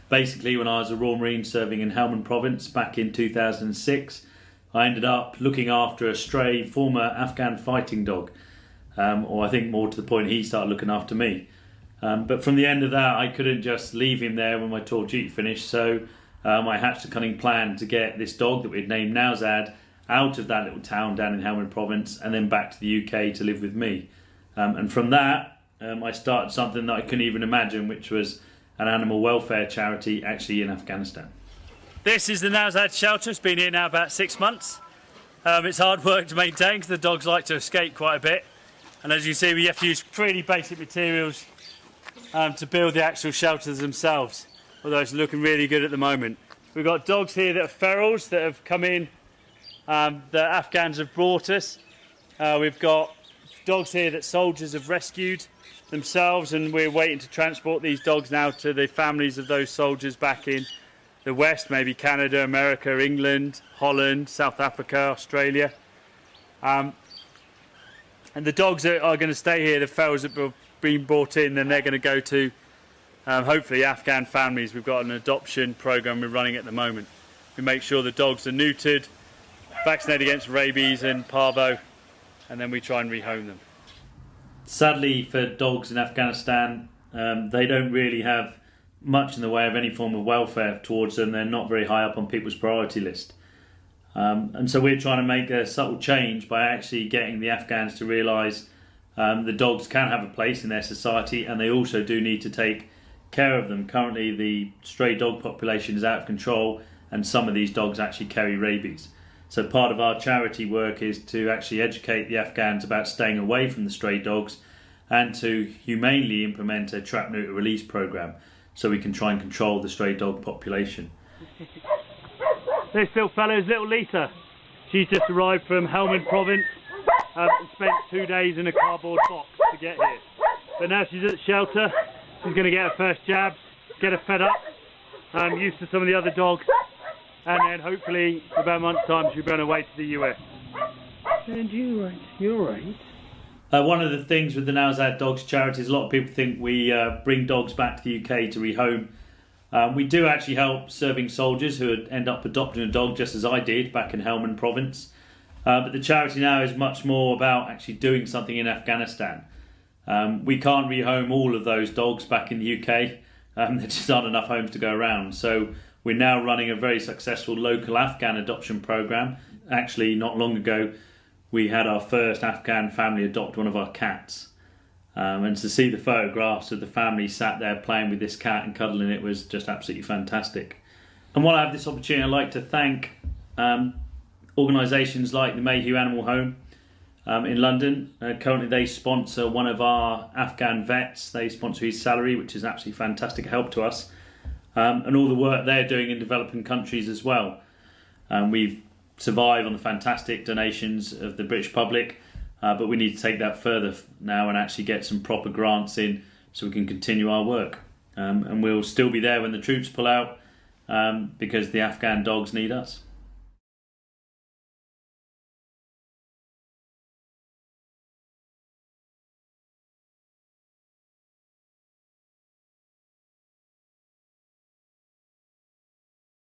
Basically, when I was a Royal Marine serving in Helmand Province back in 2006, I ended up looking after a stray former Afghan fighting dog. Or I think more to the point, he started looking after me. But from the end of that, I couldn't just leave him there when my tour of duty finished, so I hatched a cunning plan to get this dog that we'd named Nowzad out of that little town down in Helmand Province and then back to the UK to live with me. And from that, I started something that I couldn't even imagine, which was an animal welfare charity actually in Afghanistan. This is the Nowzad shelter. It's been here now about 6 months. It's hard work to maintain because the dogs like to escape quite a bit. And as you see, we have to use pretty basic materials to build the actual shelters themselves, although it's looking really good at the moment. We've got dogs here that are ferals that have come in, that Afghans have brought us. We've got dogs here that soldiers have rescued themselves, and we're waiting to transport these dogs now to the families of those soldiers back in the West, maybe Canada, America, England, Holland, South Africa, Australia. And the dogs that are going to stay here, the ferals that have been brought in, then they're going to go to hopefully Afghan families. We've got an adoption program we're running at the moment. We make sure the dogs are neutered, vaccinated against rabies and parvo, and then we try and rehome them. Sadly for dogs in Afghanistan, they don't really have much in the way of any form of welfare towards them. They're not very high up on people's priority list. And so we're trying to make a subtle change by actually getting the Afghans to realise the dogs can have a place in their society, and they also do need to take care of them. Currently the stray dog population is out of control, and some of these dogs actually carry rabies. So part of our charity work is to actually educate the Afghans about staying away from the stray dogs and to humanely implement a trap, neuter, release program so we can try and control the stray dog population. This little fellow is little Lisa. She's just arrived from Helmand Province and spent 2 days in a cardboard box to get here. But now she's at the shelter. She's going to get her first jab, get her fed up, used to some of the other dogs, and then hopefully in about a month's time she'll be on her way to the US. And you're right. One of the things with the Nowzad Dogs charity is a lot of people think we bring dogs back to the UK to rehome. We do actually help serving soldiers who end up adopting a dog, just as I did back in Helmand Province. But the charity now is much more about actually doing something in Afghanistan. We can't rehome all of those dogs back in the UK. There just aren't enough homes to go around. So we're now running a very successful local Afghan adoption program. Actually, not long ago, we had our first Afghan family adopt one of our cats. And to see the photographs of the family sat there playing with this cat and cuddling it was just absolutely fantastic. And while I have this opportunity, I'd like to thank organisations like the Mayhew Animal Home in London. Currently they sponsor one of our Afghan vets. They sponsor his salary, which is absolutely fantastic help to us. And all the work they're doing in developing countries as well. We've survived on the fantastic donations of the British public, but we need to take that further now and actually get some proper grants in so we can continue our work. And we'll still be there when the troops pull out because the Afghan dogs need us.